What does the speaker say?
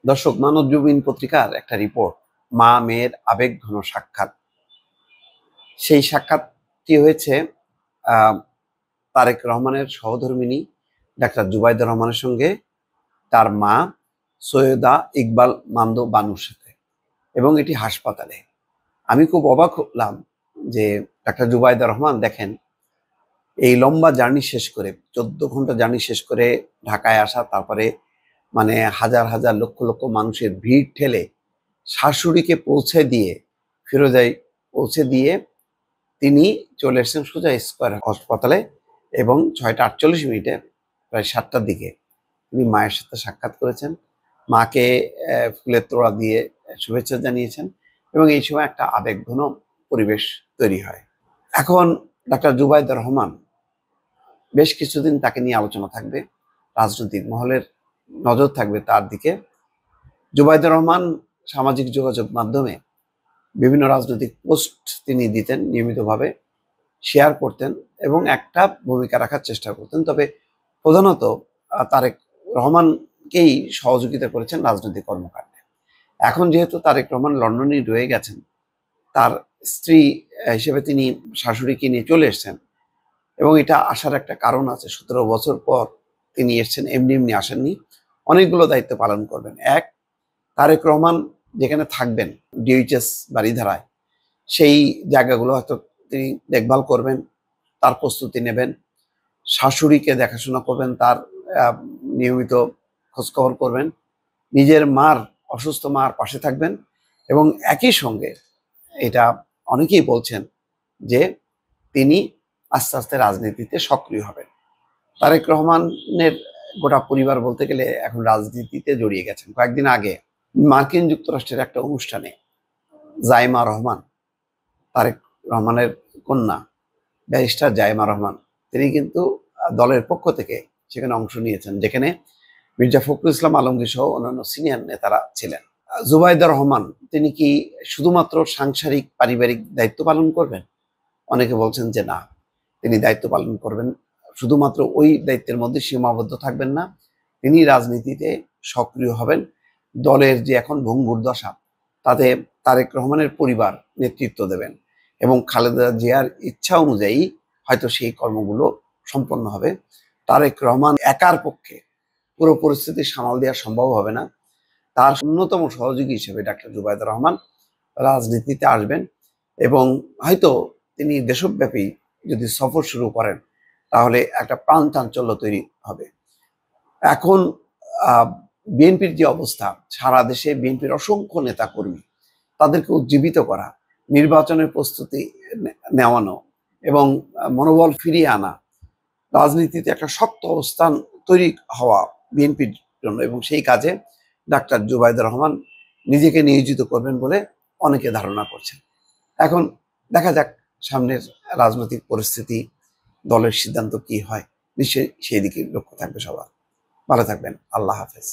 দর্শক, মানবজমিন পত্রিকার একটা রিপোর্ট, মা মেয়ের আবেগঘন সাক্ষাৎ। সেই সাক্ষাৎটি হয়েছে আহ, তারেক রহমানের সহধর্মিণী ডাক্তার জুবাইদা রহমানের সঙ্গে তার মা সৈয়দা ইকবাল মান্দ বানুর সাথে, এবং এটি হাসপাতালে। আমি খুব অবাক হলাম যে ডাক্তার জুবাইদা রহমান, দেখেন, এই লম্বা জার্নি শেষ করে, 14 ঘন্টা জার্নি শেষ করে ঢাকায় আসা, তারপরে মানে হাজার হাজার লক্ষ লক্ষ মানুষের ভিড় ঠেলে শাশুড়িকে পৌঁছে দিয়ে, ফিরোজায় পৌঁছে দিয়ে তিনি চলে এসেছেন সোজা স্কয়ার হাসপাতালে। এবং 6টা 48 মিনিটে, প্রায় 7টার দিকে, তিনি মায়ের সাথে সাক্ষাৎ করেছেন। মাকে ফুলের তোড়া দিয়ে শুভেচ্ছা জানিয়েছেন, এবং এই সময় একটা আবেগঘন পরিবেশ তৈরি হয়। এখন ডাক্তার জুবাইদা রহমান, বেশ কিছুদিন তাকে নিয়ে আলোচনা থাকবে, রাজনৈতিক মহলের নজর থাকবে তার দিকে। জুবাইদা রহমান সামাজিক যোগাযোগ মাধ্যমে বিভিন্ন রাজনৈতিক পোস্ট তিনি দিতেন, নিয়মিতভাবে শেয়ার করতেন এবং একটা ভূমিকা রাখার চেষ্টা করতেন। তবে প্রধানত তারেক রহমানকেই সহযোগিতা করেছেন রাজনৈতিক কর্মকাণ্ডে। এখন যেহেতু তারেক রহমান লন্ডনেই রয়ে গেছেন, তার স্ত্রী হিসেবে তিনি শাশুড়িকে নিয়ে চলে এসেছেন, এবং এটা আসার একটা কারণ আছে। 17 বছর পর তিনি এসেছেন, এমনি এমনি আসেননি, অনেকগুলো দায়িত্ব পালন করবেন। এক, তারেক রহমান যেখানে থাকবেন ডিএইচএস বারিধারায়, সেই জায়গাগুলো হয়তো তিনি দেখভাল করবেন, তার প্রস্তুতি নেবেন, শাশুড়িকে দেখাশোনা করবেন, তার নিয়মিত খোঁজখবর করবেন, নিজের মার, অসুস্থ মার পাশে থাকবেন, এবং একই সঙ্গে এটা অনেকেই বলছেন যে তিনি আস্তে আস্তে রাজনীতিতে সক্রিয় হবেন। তারেক রহমানের গোটা পরিবার বলতে গেলে এখন রাজনীতিতে জড়িয়ে গেছেন। কয়েকদিন আগে মার্কিন যুক্তরাষ্ট্রের একটা অনুষ্ঠানে জাইমা রহমান, তারেক রহমানের কন্যা, ব্যারিস্টার জাইমা রহমান, তিনি কিন্তু দলের পক্ষ থেকে সেখানে অংশ নিয়েছেন, যেখানে মির্জা ফখরুল ইসলাম আলমগীর সহ অন্যান্য সিনিয়র নেতারা ছিলেন। জুবাইদা রহমান, তিনি কি শুধুমাত্র সাংসারিক পারিবারিক দায়িত্ব পালন করবেন? অনেকে বলছেন যে না, তিনি দায়িত্ব পালন করবেন, শুধুমাত্র ওই দায়িত্বের মধ্যে সীমাবদ্ধ থাকবেন না, তিনি রাজনীতিতে সক্রিয় হবেন। দলের যে এখন ভঙ্গুর দশা, তাতে তারেক রহমানের পরিবার নেতৃত্ব দেবেন, এবং খালেদা জিয়ার ইচ্ছা অনুযায়ী হয়তো সেই কর্মগুলো সম্পন্ন হবে। তারেক রহমান একার পক্ষে পুরো পরিস্থিতি সামাল দেওয়া সম্ভব হবে না। তার অন্যতম সহযোগী হিসেবে ডাক্তার জুবাইদা রহমান রাজনীতিতে আসবেন, এবং হয়তো তিনি দেশব্যাপী যদি সফর শুরু করেন, তাহলে একটা প্রাণ চাঞ্চল্য তৈরি হবে। এখন বিএনপির যে অবস্থা, সারা দেশে বিএনপির অসংখ্য নেতা কর্মী, তাদেরকে উজ্জীবিত করা, নির্বাচনের প্রস্তুতি নেওয়ানো এবং মনোবল ফিরিয়ে আনা, রাজনীতিতে একটা শক্ত অবস্থান তৈরি হওয়া বিএনপির জন্য, এবং সেই কাজে ডাক্তার জুবাইদা রহমান নিজেকে নিয়োজিত করবেন বলে অনেকে ধারণা করছেন। এখন দেখা যাক সামনের রাজনৈতিক পরিস্থিতি, দলের সিদ্ধান্ত কি হয়। নিশ্চয়ই সেই দিকে লক্ষ্য থাকবে সবার। ভালো থাকবেন। আল্লাহ হাফেজ।